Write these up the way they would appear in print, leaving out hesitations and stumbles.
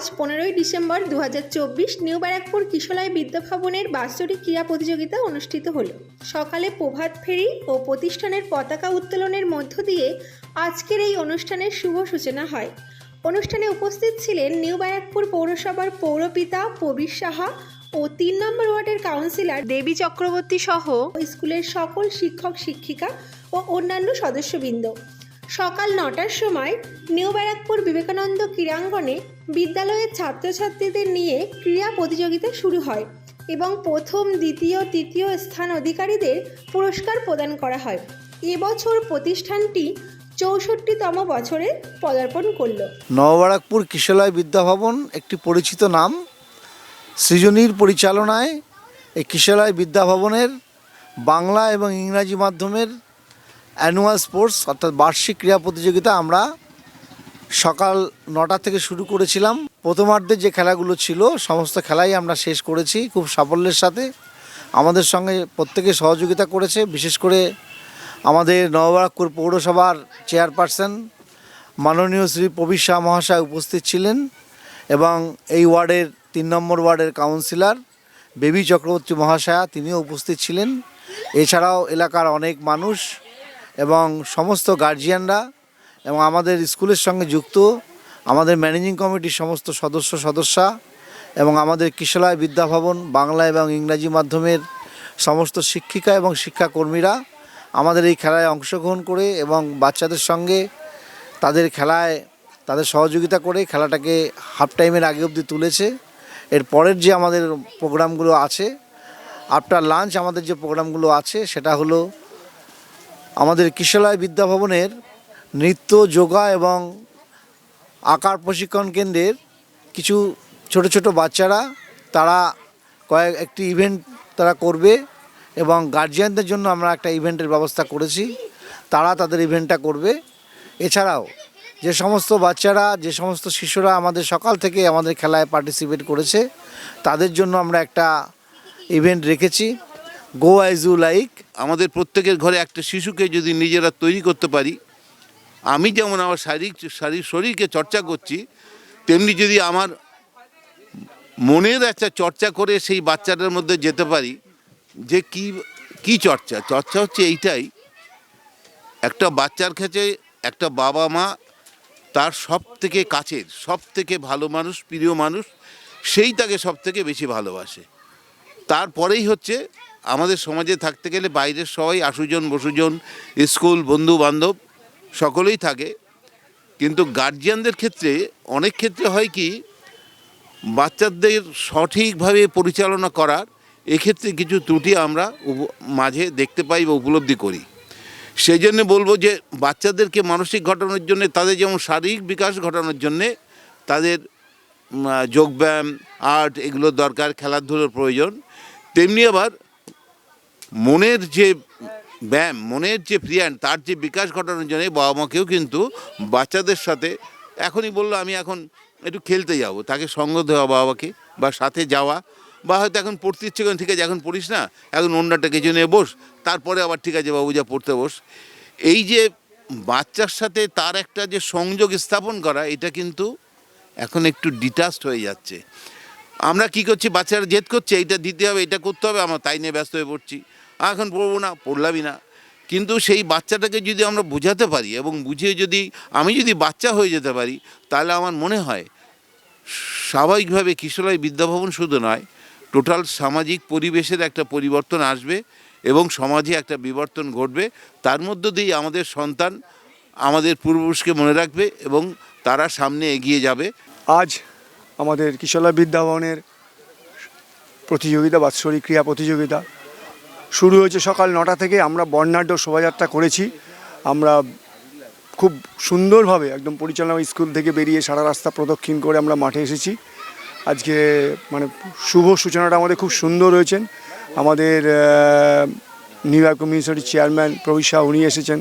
আজ 15ই December 2024 new Barrackpore কিশোলাই বিদ্যাভবনের বাৎসরিক ক্রীড়া প্রতিযোগিতা অনুষ্ঠিত হলো। সকালে প্রভাত ফেরি ও প্রতিষ্ঠানের পতাকা উত্তোলনের মধ্য দিয়ে আজকের এই অনুষ্ঠানের শুভ সূচনা হয়। অনুষ্ঠানে উপস্থিত ছিলেন নিউ ব্যারাকপুর পৌরসভার পৌরপিতা প্রবীর সাহা ও 3 নম্বর ওয়ার্ডের কাউন্সিলর দেবী চক্রবর্তী সহ স্কুলের সকল শিক্ষক শিক্ষিকা ও অন্যান্য সদস্যবৃন্দ। সকাল 9টার সময় নিউ ব্যারাকপুর বিবেকানন্দ ক্রীড়াঙ্গনে বিদ্যালয়ের ছাত্রছাত্রীদের নিয়ে ক্রীড়া প্রতিযোগিতা শুরু হয় এবং প্রথম, দ্বিতীয়, তৃতীয় স্থান অধিকারীদের পুরস্কার প্রদান করা হয়। এবছর প্রতিষ্ঠানটি 64তম বছরে পদার্পণ করল। নবব্যারাকপুর কিশোলাই বিদ্যাভবন একটি পরিচিত নাম। সৃজনীর পরিচালনায় এই কিশোলাই বিদ্যাভবনের বাংলা এবং ইংরাজি মাধ্যমের অ্যানুয়াল স্পোর্টস অর্থাৎ বার্ষিক ক্রীড়া প্রতিযোগিতা আমরা সকাল 9টা থেকে শুরু করেছিলাম। প্রথমার্ধে যে খেলাগুলো ছিল সমস্ত খেলাই আমরা শেষ করেছি খুব সাফল্যের সাথে। আমাদের সঙ্গে প্রত্যেকে সহযোগিতা করেছে, বিশেষ করে আমাদের নবব্যারাকপুর পৌরসভার চেয়ারপারসন মাননীয় শ্রী প্রবীর শাহ মহাশয় উপস্থিত ছিলেন এবং এই ওয়ার্ডের 3 নম্বর ওয়ার্ডের কাউন্সিলর দেবী চক্রবর্তী মহাশয়া তিনিও উপস্থিত ছিলেন। এছাড়াও এলাকার অনেক মানুষ এবং সমস্ত গার্জিয়ানরা এবং আমাদের স্কুলের সঙ্গে যুক্ত আমাদের ম্যানেজিং কমিটির সমস্ত সদস্যা এবং আমাদের কিশোলাই বিদ্যাভবন বাংলা এবং ইংরাজি মাধ্যমের সমস্ত শিক্ষিকা এবং শিক্ষাকর্মীরা আমাদের এই খেলায় অংশগ্রহণ করে এবং বাচ্চাদের সঙ্গে তাদের খেলায় তাদের সহযোগিতা করে খেলাটাকে হাফ টাইমের আগে অবধি তুলেছে। এর পরের যে আমাদের প্রোগ্রামগুলো আছে, আফটার লাঞ্চ আমাদের যে প্রোগ্রামগুলো আছে সেটা হলো আমাদের কিশোলাই বিদ্যাভবনের নৃত্য, যোগা এবং আঁকার প্রশিক্ষণ কেন্দ্রের কিছু ছোট ছোট বাচ্চারা তারা একটি ইভেন্ট তারা করবে এবং গার্জিয়ানদের জন্য আমরা একটা ইভেন্টের ব্যবস্থা করেছি, তারা তাদের ইভেন্টটা করবে। এছাড়াও যে সমস্ত বাচ্চারা যে সমস্ত শিশুরা আমাদের সকাল থেকে আমাদের খেলায় পার্টিসিপেট করেছে তাদের জন্য আমরা একটা ইভেন্ট রেখেছি, গো অ্যাজ ইউ লাইক। আমাদের প্রত্যেকের ঘরে একটা শিশুকে যদি নিজেরা তৈরি করতে পারি, আমি যেমন আমার শরীরকে চর্চা করছি, তেমনি যদি আমার মনের একটা চর্চা করে সেই বাচ্চাটার মধ্যে যেতে পারি যে কি চর্চা হচ্ছে এইটাই, একটা বাচ্চার কাছে একটা বাবা মা তার সব থেকে কাছের সব থেকে ভালো মানুষ, প্রিয় মানুষ, সেই তাকে সব থেকে বেশি ভালোবাসে। তারপরেই হচ্ছে আমাদের সমাজে থাকতে গেলে বাইরের সবাই আশুজন বসুজন, স্কুল, বন্ধু বান্ধব সকলেই থাকে, কিন্তু গার্জিয়ানদের ক্ষেত্রে অনেক ক্ষেত্রে হয় কি বাচ্চাদের সঠিকভাবে পরিচালনা করার এক্ষেত্রে কিছু ত্রুটি আমরা মাঝে দেখতে পাই বা উপলব্ধি করি। সেই জন্য বলবো যে বাচ্চাদেরকে মানসিক ঘটানোর জন্য, তাদের যেমন শারীরিক বিকাশ ঘটানোর জন্যে তাদের যোগব্যায়াম, আর্ট এগুলো দরকার, খেলাধুলোর প্রয়োজন, তেমনি আবার মনের যে ব্যায়াম, মনের যে প্রিয়ান তার যে বিকাশ ঘটানোর জন্য বাবা মাকেও কিন্তু বাচ্চাদের সাথে এখনই বললো আমি এখন একটু খেলতে যাব, তাকে সঙ্গ দেওয়া বাবাকে বা সাথে যাওয়া, বা হয়তো এখন পড়তে ইচ্ছে করেন, ঠিক আছে এখন পড়িস না, এখন অন্যটা কিছু নিয়ে বস, তারপরে আবার ঠিক আছে বাবু যা পড়তে বস। এই যে বাচ্চার সাথে তার একটা যে সংযোগ স্থাপন করা, এটা কিন্তু এখন একটু ডিটাচড হয়ে যাচ্ছে। আমরা কি করছি, বাচ্চারা জেদ করছে এইটা দিতে হবে, এটা করতে হবে, আমরা তাই নিয়ে ব্যস্ত হয়ে পড়ছি, এখন পড়বো না, পড়লামই না। কিন্তু সেই বাচ্চাটাকে যদি আমরা বোঝাতে পারি এবং বুঝিয়ে যদি আমি যদি বাচ্চা হয়ে যেতে পারি, তাহলে আমার মনে হয় স্বাভাবিকভাবে কিশোলাই বিদ্যাভবন শুধু নয়, টোটাল সামাজিক পরিবেশের একটা পরিবর্তন আসবে এবং সমাজে একটা বিবর্তন ঘটবে। তার মধ্য দিয়ে আমাদের সন্তান আমাদের পূর্বপুরুষকে মনে রাখবে এবং তারা সামনে এগিয়ে যাবে। আজ আমাদের কিশোলাই বিদ্যাভবনের প্রতিযোগিতা, বাৎসরিক ক্রীড়া প্রতিযোগিতা শুরু হয়েছে সকাল 9টা থেকে। আমরা বর্ণাঢ্য শোভাযাত্রা করেছি, আমরা খুব সুন্দরভাবে একদম পরিচালনা স্কুল থেকে বেরিয়ে সারা রাস্তা প্রদক্ষিণ করে আমরা মাঠে এসেছি। আজকে মানে শুভ সূচনাটা আমাদের খুব সুন্দর হয়েছেন। আমাদের নিউ ইয়র্ক মিউনিসিপ্যালিটির চেয়ারম্যান প্রবীর শাহ উনি এসেছেন,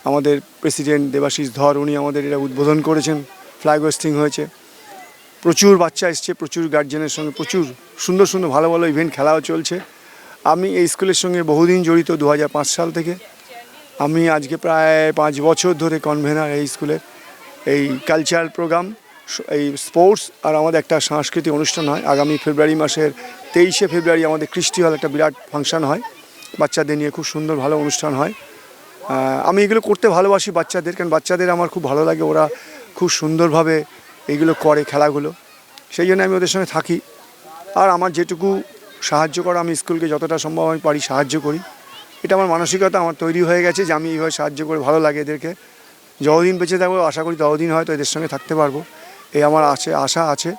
আমাদের প্রেসিডেন্ট দেবাশিস ধর উনি আমাদের এটা উদ্বোধন করেছেন, ফ্ল্যাগ হোয়েস্টিং হয়েছে, প্রচুর বাচ্চা এসছে, প্রচুর গার্জেনের সঙ্গে প্রচুর সুন্দর সুন্দর ভালো ভালো ইভেন্ট খেলাও চলছে। আমি এই স্কুলের সঙ্গে বহুদিন জড়িত, 2005 সাল থেকে। আমি আজকে প্রায় 5 বছর ধরে কনভেনার এই স্কুলের। এই কালচারাল প্রোগ্রাম এই স্পোর্টস আর আমাদের একটা সাংস্কৃতিক অনুষ্ঠান হয় আগামী ফেব্রুয়ারি মাসের 23শে ফেব্রুয়ারি আমাদের কৃষ্টি হল একটা বিরাট ফাংশন হয় বাচ্চাদের নিয়ে, খুব সুন্দর ভালো অনুষ্ঠান হয়। আমি এগুলো করতে ভালোবাসি বাচ্চাদের, কারণ বাচ্চাদের আমার খুব ভালো লাগে, ওরা খুব সুন্দরভাবে এইগুলো করে খেলাগুলো, সেই জন্য আমি ওদের সঙ্গে থাকি। আর আমার যেটুকু সাহায্য করা, আমি স্কুলকে যতটা সম্ভব আমি পারি সাহায্য করি। এটা আমার মানসিকতা আমার তৈরি হয়ে গেছে যে আমি এইভাবে সাহায্য করে ভালো লাগে এদেরকে। যতদিন বেঁচে থাকবো আশা করি ততদিন হয়তো এদের সঙ্গে থাকতে পারবো, এই আমার আশা আছে।